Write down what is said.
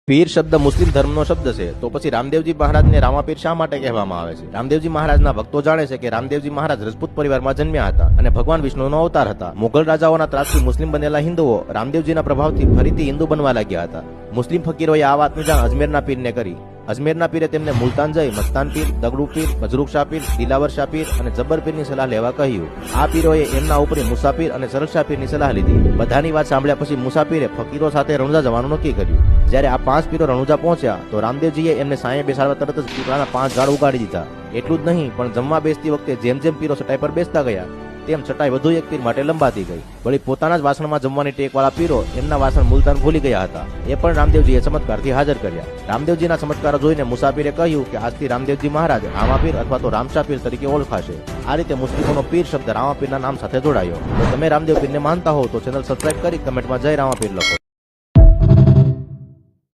પીર શબ્દ મુસ્લિમ ધર્મનો શબ્દ છે, તો પછી રામદેવજી મહારાજને રામાપીર શા માટે કહેવામાં આવે છે? રામદેવજી મહારાજના ભક્તો જાણે છે કે રામદેવજી મહારાજ રજપૂત પરિવારમાં જન્મ્યા હતા અને ભગવાન વિષ્ણુનો અવતાર હતા. મુગલ રાજાઓના ત્રાસથી મુસ્લિમ બનેલા હિન્દુઓ રામદેવજીના પ્રભાવથી ફરીથી હિન્દુ બનવા લાગ્યા હતા. મુસ્લિમ ફકીરોએ આ વાતની જાણ અજમેરના પીરને કરી. અજમેરના પીરે તેમને મુલતાન જઈ મસ્તાન પીર, દગડુ પીર, મજરૂક શાહ પીર, દિલાવર શાહ પીર અને જબ્બર પીરની સલાહ લેવા કહ્યું. આ પીરોએ એમના ઉપરી મુસાફિર અને સરળ શાહ પીરની સલાહ લીધી. બધાની વાત સાંભળ્યા પછી મુસાફિરે ફકીરો સાથે રણુજા જવાનું નક્કી કર્યું. જ્યારે આ 5 પીરો રણુજા પહોંચ્યા તો રામદેવજીએ એમને સાંયે બેસાડવા તરત જ પીપળાના 5 ઝાડ ઉગાડી દીધા. એટલું જ નહીં, પણ જમવા બેસતી વખતે જેમ જેમ પીરો ચટાઈ પર બેસતા ગયા તેમ ચટાઈ વધુ એક પીર માટે લંબાતી ગઈ. વળી પોતાના જ વાસણમાં જમવાની ટેકવાળા પીરો એમના વાસણ મુલતાન ભૂલી ગયા હતા. એ પણ રામદેવજીએ ચમત્કારથી હાજર કર્યા. રામદેવજીના ચમત્કારો જોઈને મુસાફિરે કહ્યું કે આજથી રામદેવજી મહારાજ રામાપીર અથવા તો રામશાહ પીર તરીકે ઓળખાશે. આ રીતે મુસ્લિમોનો પીર શબ્દ રામાપીરના નામ સાથે જોડાયો. જો તમે રામદેવ પીરને માનતા હો તો ચેનલ સબસ્ક્રાઇબ કરી કમેન્ટમાં જય રામાપીર લખો.